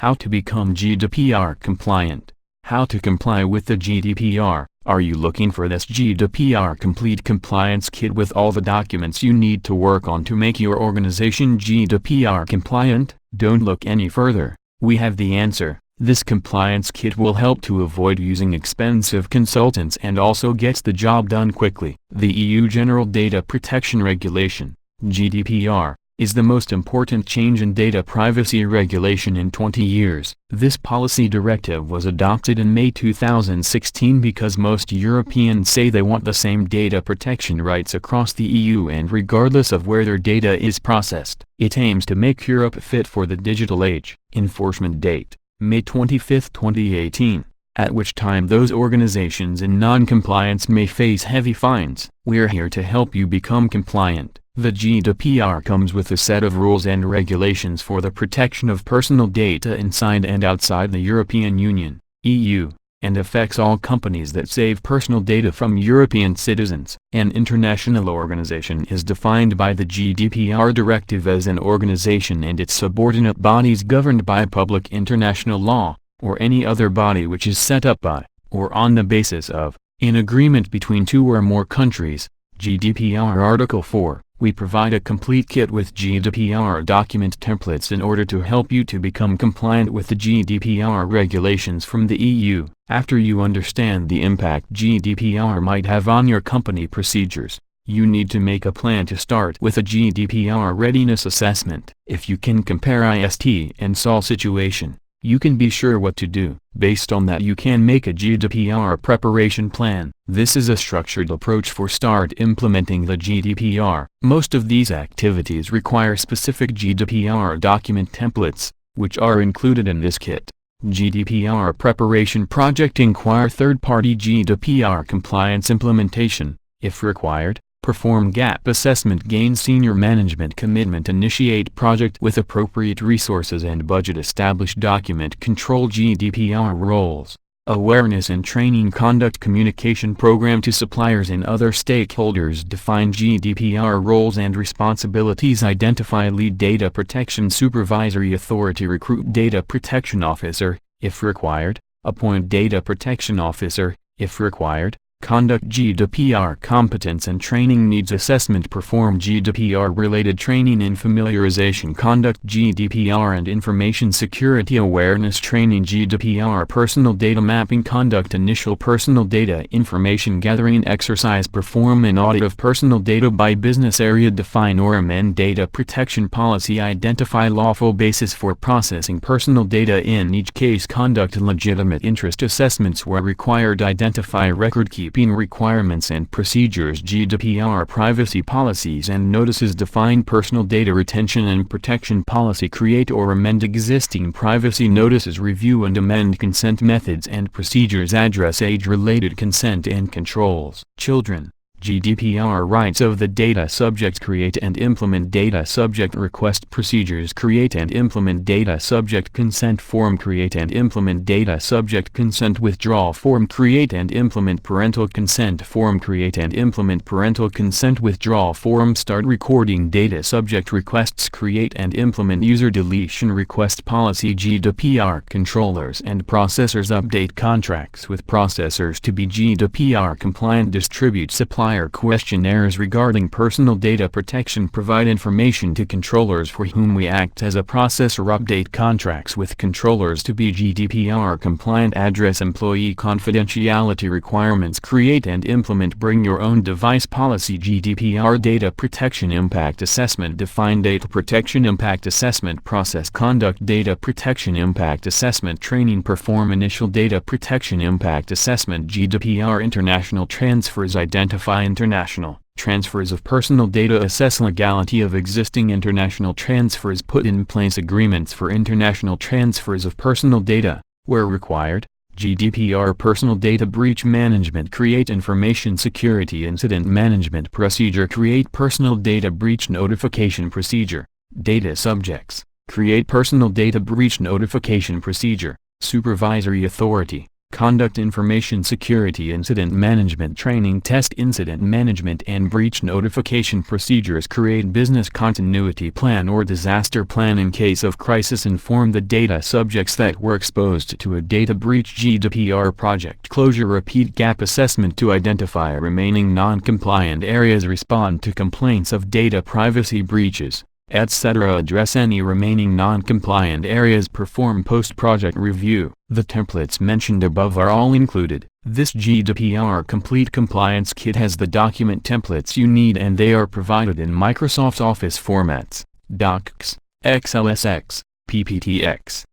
How to become GDPR compliant. How to comply with the GDPR. Are you looking for this GDPR Complete Compliance Kit with all the documents you need to work on to make your organization GDPR compliant? Don't look any further. We have the answer. This compliance kit will help to avoid using expensive consultants and also gets the job done quickly. The EU General Data Protection Regulation, GDPR, is the most important change in data privacy regulation in 20 years. This policy directive was adopted in May 2016 because most Europeans say they want the same data protection rights across the EU and regardless of where their data is processed. It aims to make Europe fit for the digital age. Enforcement date, May 25, 2018, at which time those organizations in non-compliance may face heavy fines. We're here to help you become compliant. The GDPR comes with a set of rules and regulations for the protection of personal data inside and outside the European Union, EU, and affects all companies that save personal data from European citizens. An international organization is defined by the GDPR directive as an organization and its subordinate bodies governed by public international law, or any other body which is set up by, or on the basis of, an agreement between two or more countries. GDPR Article 4. We provide a complete kit with GDPR document templates in order to help you to become compliant with the GDPR regulations from the EU. After you understand the impact GDPR might have on your company procedures, you need to make a plan to start with a GDPR readiness assessment. If you can compare IST and SOL situation, you can be sure what to do. Based on that you can make a GDPR preparation plan. This is a structured approach for start implementing the GDPR. Most of these activities require specific GDPR document templates, which are included in this kit. GDPR Preparation Project. Inquire third-party GDPR compliance implementation, if required. Perform gap assessment. Gain senior management commitment. Initiate project with appropriate resources and budget. Establish document control. GDPR roles, awareness and training. Conduct communication program to suppliers and other stakeholders. Define GDPR roles and responsibilities. Identify lead data protection supervisory authority. Recruit data protection officer, if required. Appoint data protection officer, if required. Conduct GDPR competence and training needs assessment. Perform GDPR-related training and familiarization. Conduct GDPR and information security awareness training. GDPR personal data mapping. Conduct initial personal data information gathering exercise. Perform an audit of personal data by business area. Define or amend data protection policy. Identify lawful basis for processing personal data in each case. Conduct legitimate interest assessments where required. Identify record-keeping requirements and procedures. GDPR privacy policies and notices. Define personal data retention and protection policy. Create or amend existing privacy notices. Review and amend consent methods and procedures. Address age-related consent and controls. Children. GDPR rights of the data subject. Create and implement data subject request procedures. Create and implement data subject consent form. Create and implement data subject consent withdrawal form. Create and implement parental consent form. Create and implement parental consent withdrawal form. Start recording data subject requests. Create and implement user deletion request policy. GDPR controllers and processors. Update contracts with processors to be GDPR compliant. Distribute supplier questionnaires regarding personal data protection. Provide information to controllers for whom we act as a processor. Update contracts with controllers to be GDPR compliant. Address employee confidentiality requirements. Create and implement bring your own device policy. GDPR data protection impact assessment. Define data protection impact assessment process. Conduct data protection impact assessment training. Perform initial data protection impact assessment. GDPR international transfers. Identify international transfers of personal data. Assess legality of existing international transfers. Put in place agreements for international transfers of personal data, where required. GDPR personal data breach management. Create information security incident management procedure. Create personal data breach notification procedure. Data subjects. Create personal data breach notification procedure. Supervisory authority. Conduct information security incident management training test incident management and breach notification procedures create business continuity plan or disaster plan in case of crisis inform the data subjects that were exposed to a data breach GDPR project closure repeat gap assessment to identify remaining non-compliant areas respond to complaints of data privacy breaches, etc. Address any remaining non-compliant areas perform post-project review. The templates mentioned above are all included. This GDPR Complete Compliance Kit has the document templates you need and they are provided in Microsoft Office formats, Docs, XLSX, PPTX,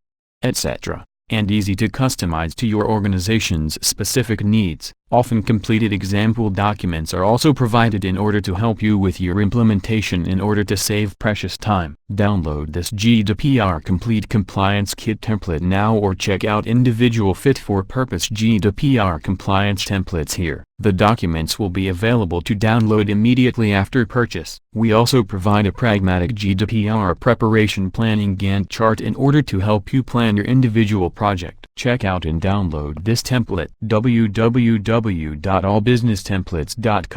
etc., and easy to customize to your organization's specific needs. Often completed example documents are also provided in order to help you with your implementation in order to save precious time. Download this GDPR Complete Compliance Kit template now or check out individual fit-for-purpose GDPR compliance templates here. The documents will be available to download immediately after purchase. We also provide a pragmatic GDPR preparation planning Gantt chart in order to help you plan your individual project. Check out and download this template www.allbusinesstemplates.com